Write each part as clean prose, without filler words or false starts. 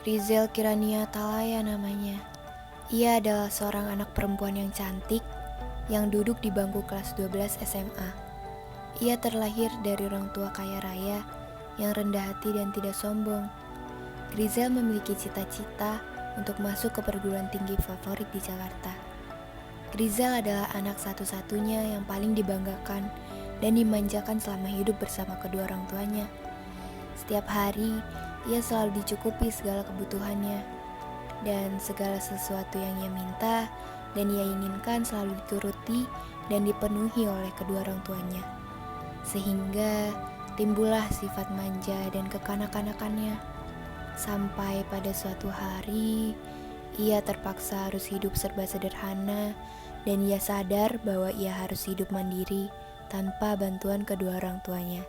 Rizal Kirania Talaya namanya. Ia adalah seorang anak perempuan yang cantik yang duduk di bangku kelas 12 SMA. Ia terlahir dari orang tua kaya raya yang rendah hati dan tidak sombong. Rizal memiliki cita-cita untuk masuk ke perguruan tinggi favorit di Jakarta. Rizal adalah anak satu-satunya yang paling dibanggakan dan dimanjakan selama hidup bersama kedua orang tuanya. Setiap hari, ia selalu dicukupi segala kebutuhannya, dan segala sesuatu yang ia minta dan ia inginkan selalu dituruti dan dipenuhi oleh kedua orang tuanya. Sehingga timbullah sifat manja dan kekanak-kanakannya. Sampai pada suatu hari, ia terpaksa harus hidup serba sederhana dan ia sadar bahwa ia harus hidup mandiri tanpa bantuan kedua orang tuanya.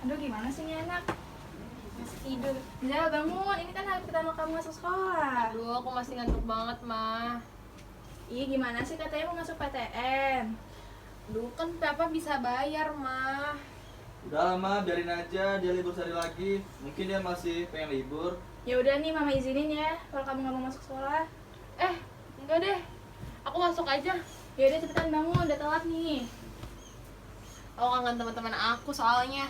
Aduh, gimana sih ini anak? Masih tidur. Zal, bangun. Ini kan hari pertama kamu masuk sekolah. Aduh, aku masih ngantuk banget, Ma. Ih, gimana sih katanya mau masuk PTN? Aduh, kan Papa bisa bayar, Ma. Udah lama, biarin aja dia libur sehari lagi. Mungkin dia masih pengen libur. Ya udah nih, Mama izinin ya kalau kamu nggak mau masuk sekolah. Enggak deh. Aku masuk aja. Ya udah cepetan bangun, udah telat nih. Aku kangen teman-teman aku soalnya.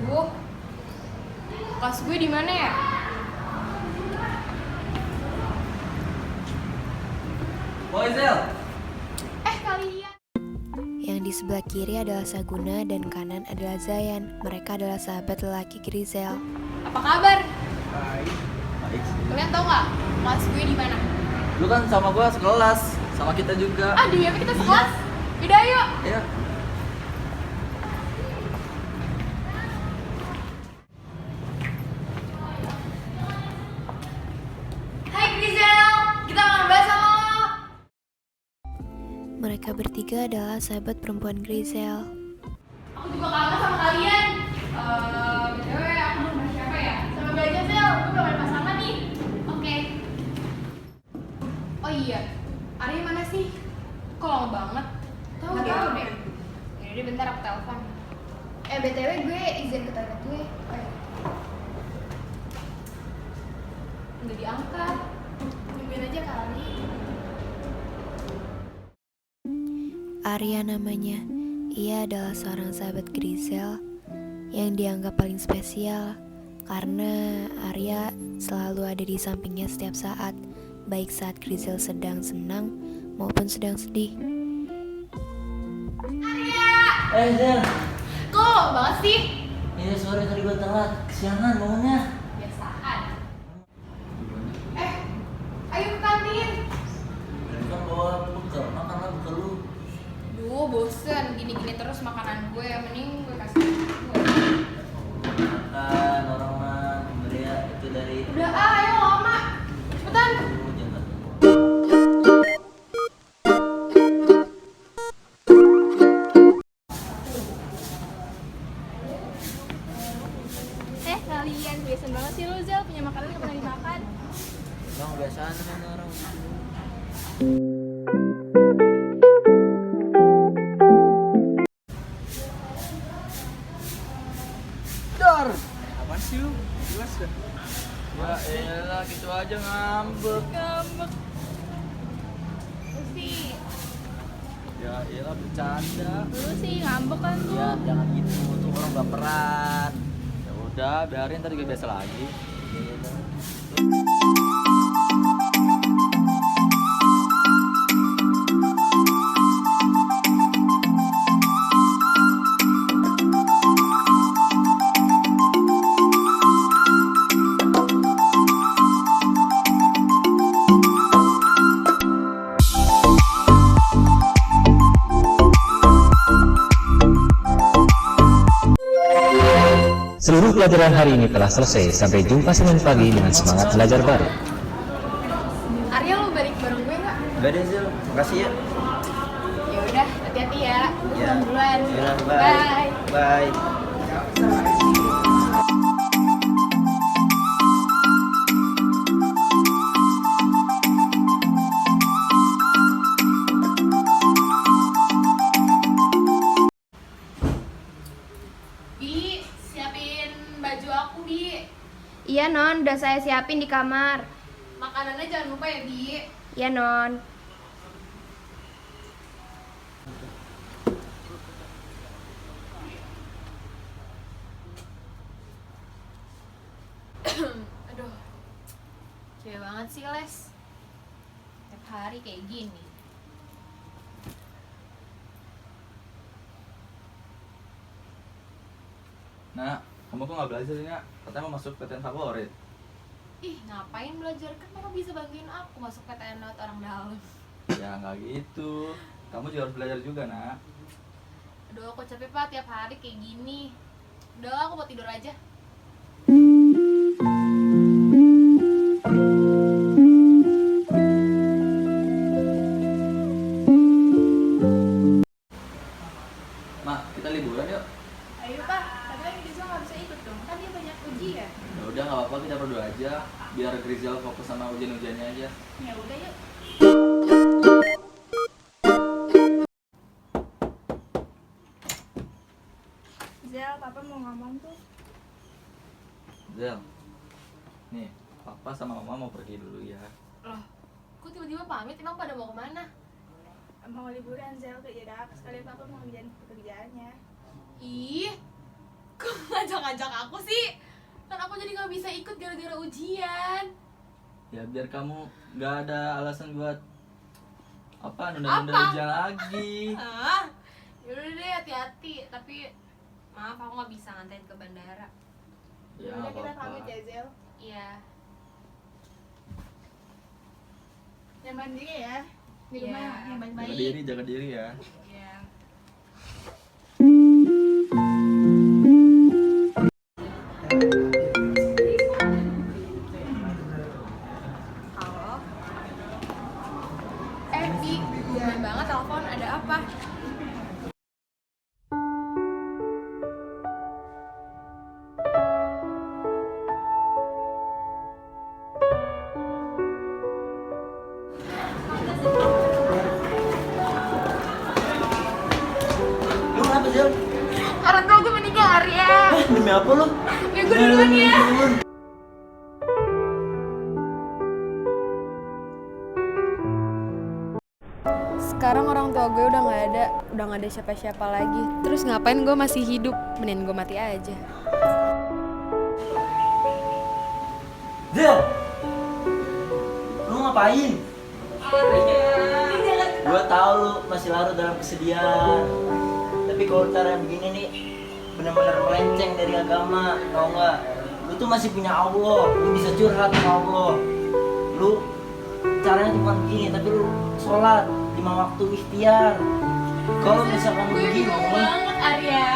Duh. Kelas gue di mana ya? Boy Zel! Kalian. Yang di sebelah kiri adalah Saguna dan kanan adalah Zayan. Mereka adalah sahabat lelaki Rizal. Apa kabar? Baik. Baik sih. Kalian tahu nggak kelas gue di mana? Lu kan sama gua sekelas, sama kita juga. Ah, di kita sekelas. Yaudah, ayo. Iya. Hai Grizel, kita mau bahas sama lo. Mereka bertiga adalah sahabat perempuan Rizal. Aku juga kangen sama kalian. BTW aku mau bahas siapa ya? Sama gue aja, Zel. Gue belum ada pasangan nih. Oke. Oh iya, Arya mana sih? Kok lama banget? Tahu Nggak deh. tahu deh. Yaudah bentar aku telepon. BTW gue izin ke toilet gue. Nggak diangkat. Tungguin aja kali. Arya namanya. Ia adalah seorang sahabat Rizal yang dianggap paling spesial karena Arya selalu ada di sampingnya setiap saat, baik saat Rizal sedang senang maupun sedang sedih. Zel, Kok lama banget sih? ini sore tadi gue telat, kesiangan bangunnya. Biasaan. Ayo ke kantin. Kan bawa bekal, makanlah bekal lu. Duh, bosen gini-gini terus makanan gue. Mending gue kasih gue. Makan orang mah, pemberian itu dari. Udah ayo lama. Cepetan. Jangan. Kalian biasa banget sih lu, Zal, punya makanan nggak pernah dimakan. Bang biasaan kan orang. Dar! Apaan sih lu? Jelas dah. Ya elah, gitu aja ngambek. Lu sih, Ya elah, bercanda. lu sih ngambek kan tuh. Ya jangan gitu, tuh orang baperan. Ya udah, biarin ntar juga biasa lagi. Seluruh pelajaran hari ini telah selesai. Sampai jumpa Senin pagi dengan semangat belajar baru. Arya, lo balik bareng gue nggak? Enggak deh, Zil. Makasih ya. Ya udah, hati-hati ya. Gue Ya. pulang duluan. Ya, bye. Bye. Bi, siapin baju aku, Bi. Iya non, udah saya siapin di kamar. Makanannya jangan lupa ya, Bi. Iya non. Aduh, cewek banget sih, Les. Tiap hari kayak gini. Nah, kamu kok nggak belajar sih, Nak? Katanya mau masuk PTN favorit. Ih, ngapain belajar? Kan Mama bisa bantuin aku masuk PTN lewat orang dalam. Ya nggak gitu. Kamu juga harus belajar juga, Nak. Aduh, aku capek Pak tiap hari kayak gini. Udah, aku mau tidur aja. Mak, kita liburan yuk. Ayo Pak, tapi kan Rizal nggak bisa ikut dong. Kan dia banyak ujian. Ya udah nggak apa-apa, kita berdua aja. Biar Grizal fokus sama ujian-ujiannya aja. Ya udah yuk. Zel, Papa mau ngomong tuh. Zel, nih, Papa sama Mama mau pergi dulu ya. Loh, kok tiba-tiba pamit? Emang pada mau kemana? Mau liburan Zel ke Irak. Sekalian Papa mau ngerjain pekerjaannya. Ih, kok ngajak-ngajak aku sih? Kan aku jadi gak bisa ikut gara-gara ujian. Ya biar kamu nggak ada alasan buat nunda-nunda Apa? ujian lagi. Ah, yaudah deh, hati-hati. Tapi maaf, aku gak bisa nganterin ke bandara. Ya Ya udah nggak kita apa-apa. pamit ya Zel. Iya. Yang mandiri ya. Di Iya, rumah yang Jaga baik-baik. diri, jaga diri ya. Iya. Halo. Bi, gue banget telepon, ada apa? Lu kenapa, Zil? Orang tua gue meninggal, Arya. Demi apa lu? Ya gue duluan ya. Sekarang orang tua gue udah nggak ada siapa-siapa lagi. Terus ngapain gue masih hidup? Mending gue mati aja. Zil! Lu ngapain? Gua tahu lu masih larut dalam kesedihan. Tapi kalau cara yang begini nih benar-benar melenceng dari agama, tau nggak? Lu tuh masih punya Allah, lu bisa curhat sama Allah. Lu caranya cuma begini, tapi lu sholat 5 waktu ikhtiar. Kalau misalkan Gue begini, bingung banget, Arya.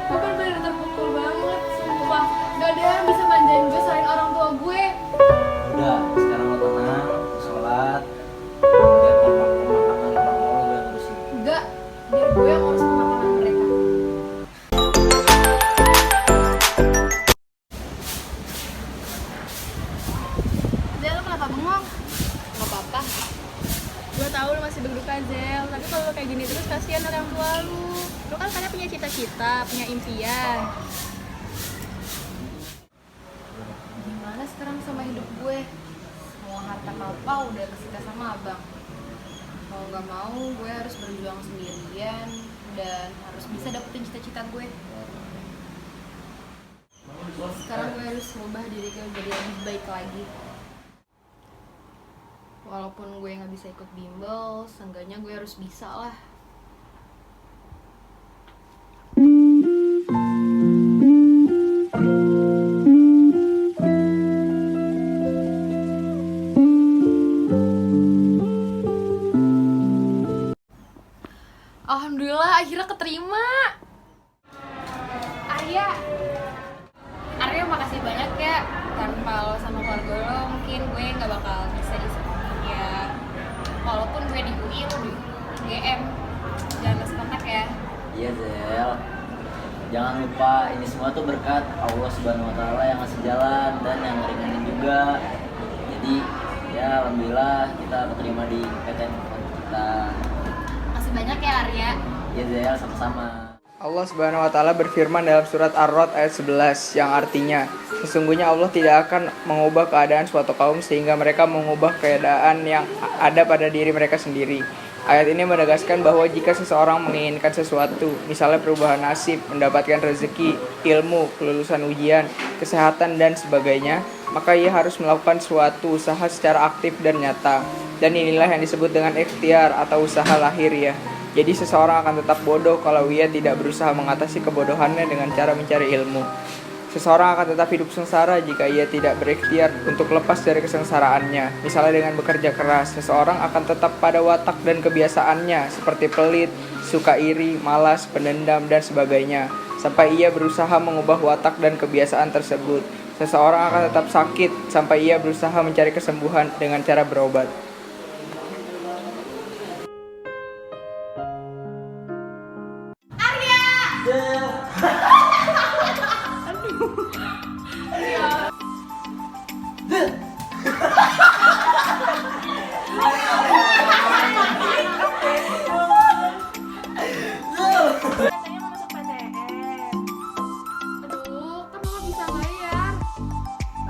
Gue kan bener terpukul banget, sumpah. Gak ada yang bisa manjain gue selain orang tua gue. udah sekarang lu tenang, lu sholat. Biar pemakaman orang Allah gue yang urusin. Enggak, biar gue yang ngurus pemakaman mereka. Zel, lu kenapa bengong? Nggak apa-apa. Gue tahu lu masih deg-degan Zel, tapi kalau lu kayak gini terus kasihan orang tua lu. Lu kan kadang punya cita-cita, punya impian. Gimana sekarang sama hidup gue? Semua harta papa udah kesita sama abang. Mau gak mau, gue harus berjuang sendirian dan harus bisa dapetin cita-cita gue. Sekarang gue harus ngubah diri gue jadi lebih baik lagi. Walaupun gue gak bisa ikut bimbel, seenggaknya gue harus bisa lah. Alhamdulillah akhirnya keterima. Arya, Makasih banyak ya, tanpa lo sama keluarga lo mungkin gue nggak bakal bisa di ya. Walaupun gue di UI, lo di GM, jangan masih kontak ya. Iya Zel, jangan lupa ini semua tuh berkat Allah Subhanahu Wa Taala yang ngasih jalan dan yang ngeringanin juga. Jadi ya alhamdulillah kita keterima di PTN kita. Makasih banyak ya Arya. Iya Zel, sama-sama. Allah Subhanahu wa taala berfirman dalam surat Ar-Rod ayat 11 yang artinya, sesungguhnya Allah tidak akan mengubah keadaan suatu kaum sehingga mereka mengubah keadaan yang ada pada diri mereka sendiri. Ayat ini menegaskan bahwa jika seseorang menginginkan sesuatu, misalnya perubahan nasib, mendapatkan rezeki, ilmu, kelulusan ujian, kesehatan dan sebagainya, maka ia harus melakukan suatu usaha secara aktif dan nyata. Dan inilah yang disebut dengan ikhtiar atau usaha lahir ya. Jadi seseorang akan tetap bodoh kalau ia tidak berusaha mengatasi kebodohannya dengan cara mencari ilmu. Seseorang akan tetap hidup sengsara jika ia tidak berikhtiar untuk lepas dari kesengsaraannya. Misalnya dengan bekerja keras, seseorang akan tetap pada watak dan kebiasaannya seperti pelit, suka iri, malas, pendendam, dan sebagainya. Sampai ia berusaha mengubah watak dan kebiasaan tersebut. Seseorang akan tetap sakit sampai ia berusaha mencari kesembuhan dengan cara berobat. Katanya mau masuk PTN. Aduh, kan mama bisa bayar.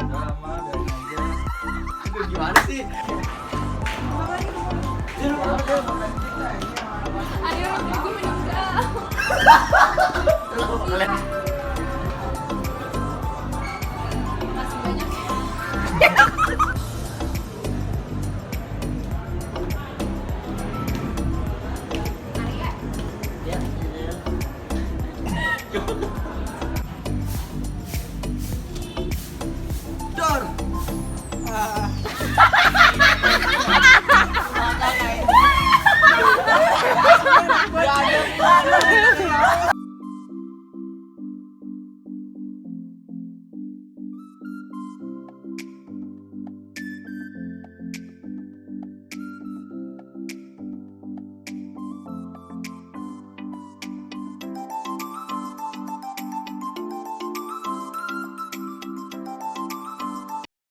Drama dari aja. Aduh gimana sih? Ayo, gue meninggal. Makasih banyak ya. Arya. Ya, Zel.